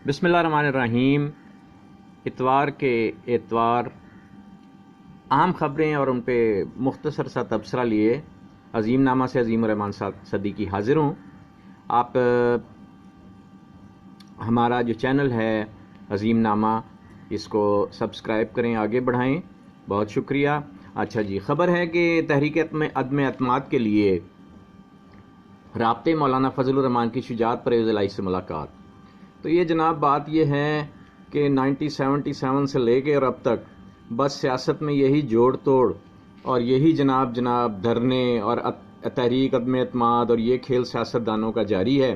बिस्मिल्लाहिर्रहमानिर्रहीम। इतवार के एतवार अहम ख़बरें और उन पे मुख्तसर सा तबसरा लिए अज़ीम नामा से अज़ीम रहमान सदीकी हाज़िर हूँ। आप हमारा जो चैनल है अज़ीम नामा, इसको सब्सक्राइब करें, आगे बढ़ाएं, बहुत शुक्रिया। अच्छा जी, ख़बर है कि तहरीक अदम एतमाद के लिए राब्ते मौलाना फजलुर रहमान की शुजात परवेज़ इलाही से मुलाकात। तो ये जनाब बात ये है कि 1977 से लेकर और अब तक बस सियासत में यही जोड़ तोड़ और यही जनाब धरने और तहरीक अदम एतमाद और ये खेल सियासतदानों का जारी है,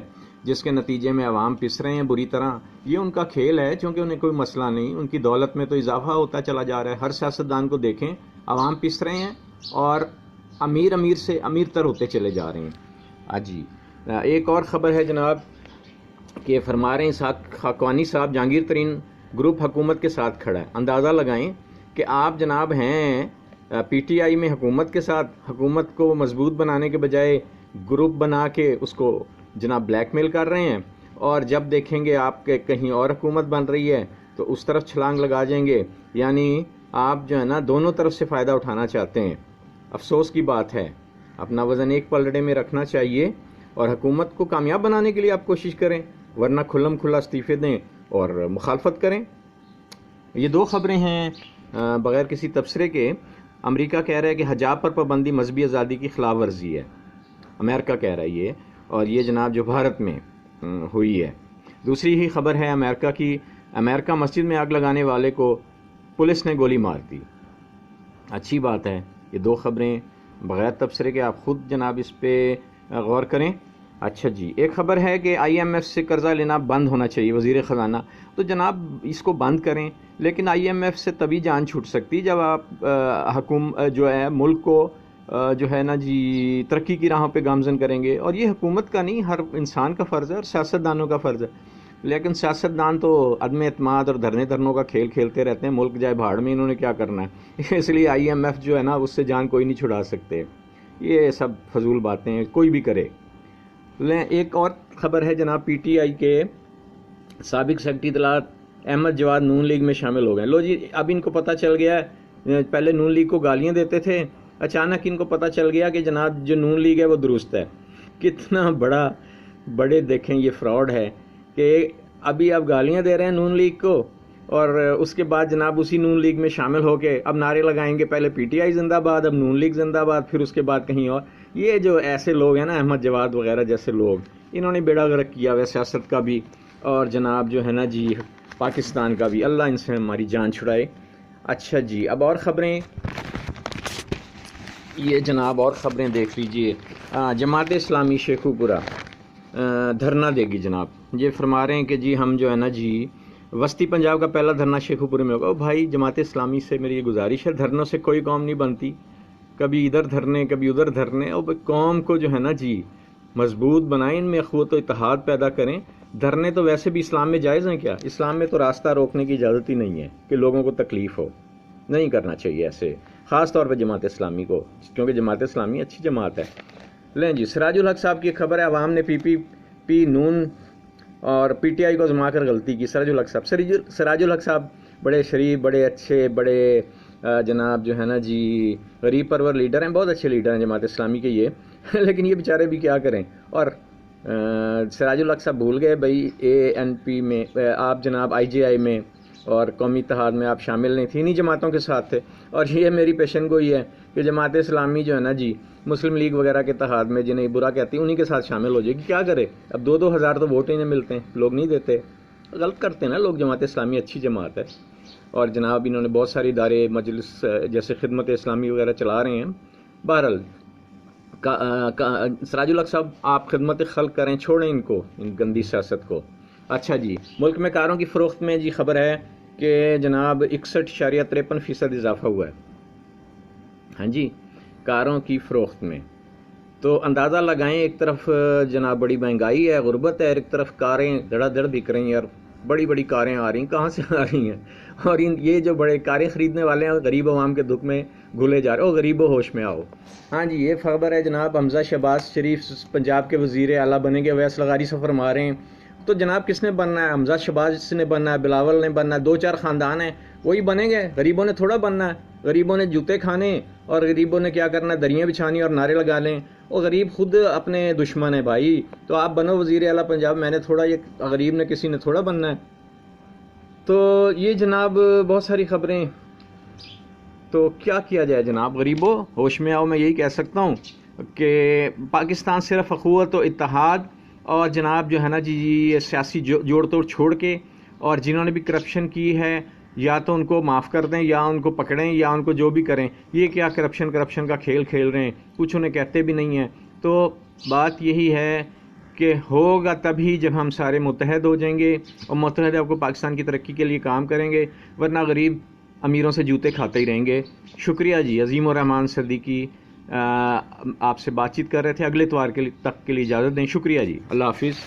जिसके नतीजे में अवाम पिस रहे हैं बुरी तरह। ये उनका खेल है, क्योंकि उन्हें कोई मसला नहीं, उनकी दौलत में तो इजाफा होता चला जा रहा है। हर सियासतदान को देखें, अवाम पिस रहे हैं और अमीर से अमीर तर होते चले जा रहे हैं। जी, एक और ख़बर है जनाब कि फरमा रहे हैं खाकवानी साहब जहांगीर तरीन ग्रुप हुकूमत के साथ खड़ा है। अंदाज़ा लगाएं कि आप जनाब हैं पीटीआई में हुकूमत के साथ, हुकूमत को मजबूत बनाने के बजाय ग्रुप बना के उसको जनाब ब्लैकमेल कर रहे हैं, और जब देखेंगे आपके कहीं और हुकूमत बन रही है तो उस तरफ छलांग लगा जाएंगे। यानी आप जो है ना दोनों तरफ से फ़ायदा उठाना चाहते हैं। अफसोस की बात है, अपना वज़न एक पलड़े में रखना चाहिए और हुकूमत को कामयाब बनाने के लिए आप कोशिश करें, वरना खुल्लम खुल्ला इस्तीफ़े दें और मुखालफत करें। ये दो ख़बरें हैं बग़ैर किसी तबसरे के। अमेरिका कह रहा है कि हिजाब पर पाबंदी मजहबी आज़ादी की खिलाफ वर्जी है, अमेरिका कह रहा है ये, और ये जनाब जो भारत में हुई है। दूसरी ही खबर है अमेरिका की, अमेरिका मस्जिद में आग लगाने वाले को पुलिस ने गोली मार दी। अच्छी बात है। ये दो ख़बरें बग़ैर तबसरे के, आप ख़ुद जनाब इस पर गौर करें। अच्छा जी, एक ख़बर है कि IMF से कर्ज़ा लेना बंद होना चाहिए, वज़ीर ख़जाना। तो जनाब इसको बंद करें, लेकिन IMF से तभी जान छूट सकती जब आप जो है मुल्क को जो है ना जी तरक्की की राहों पे गामज़न करेंगे। और ये हुकूमत का नहीं, हर इंसान का फ़र्ज़ है और सियासतदानों का फ़र्ज़ है। लेकिन सियासतदान तो अदम एतमाद और धरनों का खेल खेलते रहते हैं। मुल्क जाए भाड़ में, इन्होंने क्या करना है। इसलिए IMF जो है ना उससे जान कोई नहीं छुड़ा सकते। ये सब फजूल बातें कोई भी करे। एक और ख़बर है जनाब, PTI के साबिक सेक्रेटरी इत्तलात अहमद जवाद नून लीग में शामिल हो गए। लो जी, अब इनको पता चल गया है, पहले नून लीग को गालियां देते थे, अचानक इनको पता चल गया कि जनाब जो नून लीग है वो दुरुस्त है। कितना बड़े देखें ये फ्रॉड है कि अभी आप गालियां दे रहे हैं नून लीग को, और उसके बाद जनाब उसी नून लीग में शामिल होके अब नारे लगाएंगे, पहले PTI जिंदाबाद, अब नून लीग जिंदाबाद, फिर उसके बाद कहीं और। ये जो ऐसे लोग हैं ना, अहमद जवाद वगैरह जैसे लोग, इन्होंने बेड़ा गर्क किया हुआ सियासत का भी और जनाब जो है ना जी पाकिस्तान का भी। अल्लाह इनसे हमारी जान छुड़ाए। अच्छा जी, अब और ख़बरें, ये जनाब और ख़बरें देख लीजिए। जमात इस्लामी शेखुपुरा धरना देगी जनाब। ये फरमा रहे हैं कि जी हम जो है ना जी वस्ती पंजाब का पहला धरना शेखुपुरे में होगा। भाई जमात इस्लामी से मेरी ये गुजारिश है, धरनों से कोई कौम नहीं बनती, कभी इधर धरने कभी उधर धरने। और कौम को जो है ना जी मजबूत बनाएं, इनमें अखवत व इत्तेहाद पैदा करें। धरने तो वैसे भी इस्लाम में जायज़ हैं क्या? इस्लाम में तो रास्ता रोकने की इजाज़त ही नहीं है कि लोगों को तकलीफ़ हो, नहीं करना चाहिए ऐसे, ख़ास तौर पर जमात इस्लामी को, क्योंकि जमात इस्लामी अच्छी जमात है। लें जी, सिराजुल हक साहब की खबर है, अवाम ने PPP नून और PTI को आज़मा कर गलती की। सिराजुल हक साहब बड़े शरीफ, बड़े अच्छे, बड़े जनाब जो है ना जी गरीब परवर लीडर हैं, बहुत अच्छे लीडर हैं जमात इस्लामी के ये। लेकिन ये बेचारे भी क्या करें। और सिराजुल हक साहब भूल गए भाई, ANP में आप जनाब IJI में और कौमी इत्तेहाद में आप शामिल नहीं थे, इन्हीं जमातों के साथ थे। और ये मेरी पेशन गोई है कि जमात इस्लामी जो है ना जी मुस्लिम लीग वगैरह के इत्तेहाद में जिन्हें बुरा कहती है, उन्हीं के साथ शामिल हो जाएगी। क्या करे, अब 2-2 हज़ार तो वोट इन्हें मिलते हैं, लोग नहीं देते। गलत करते हैं ना लोग। जमात इस्लामी अच्छी जमात है और जनाब इन्होंने बहुत सारी इदारे मजलिस जैसे खिदमत इस्लामी वगैरह चला रहे हैं। बहरहाल सिराजुल हक साहब आप खिदमत खल्क करें, छोड़ें इनको, इन गंदी सियासत को। अच्छा जी, मुल्क में कारों की फ़रोख्त में जी खबर है कि जनाब 61.53% इजाफा हुआ है। हाँ जी, कारों की फ़रोख्त में तो अंदाज़ा लगाएं, एक तरफ जनाब बड़ी महंगाई है, गुर्बत है, एक तरफ कारें धड़ाधड़ बिक रही हैं। और बड़ी बड़ी कारें आ रही, कहाँ से आ रही हैं? और ये जो बड़े कारें ख़रीदने वाले हैं गरीब अवाम के दुख में घुले जा रहे हो। गरीबो होश में आओ। हाँ जी, ये खबर है जनाब, हमजा शहबाज शरीफ पंजाब के वज़ीर आला बनेंगे। अवैस लगारी से फरमा रहे हैं تو جناب کس نے بننا ہے؟ حمزہ شہباز نے بننا ہے، بلاول نے بننا ہے، 2-4 خاندان ہیں وہی بنیں گے، غریبوں نے تھوڑا بننا ہے۔ غریبوں نے جوتے کھانے اور غریبوں نے کیا کرنا ہے؟ دریاں بچھانی اور نعرے لگا لیں۔ وہ غریب خود اپنے دشمن ہے بھائی، تو آپ بنو وزیر اعلیٰ پنجاب، میں نے تھوڑا، یہ غریب نے کسی نے تھوڑا بننا ہے۔ تو یہ جناب بہت ساری خبریں، تو کیا کیا جائے جناب؟ غریبوں ہوش میں آؤ، میں یہی کہہ سکتا ہوں کہ پاکستان صرف اخوت و اتحاد اور جناب جو ہے نا جی یہ سیاسی جوڑ توڑ چھوڑ کے، اور جنہوں نے بھی کرپشن کی ہے یا تو ان کو معاف کر دیں یا ان کو پکڑیں یا ان کو جو بھی کریں۔ یہ کیا کرپشن کا کھیل کھیل رہے ہیں، کچھ انہیں کہتے بھی نہیں ہیں۔ تو بات یہی ہے کہ ہوگا تبھی جب ہم سارے متحد ہو جائیں گے اور متحد ہو کو پاکستان کی ترقی کے لیے کام کریں گے، ورنہ غریب امیروں سے جوتے کھاتے ہی رہیں گے۔ شکریہ جی۔ عظیم الرحمان صدیقی آپ سے بات چیت کر رہے تھے، اگلے اتوار تک کے لیے اجازت دیں۔ شکریہ جی، اللہ حافظ۔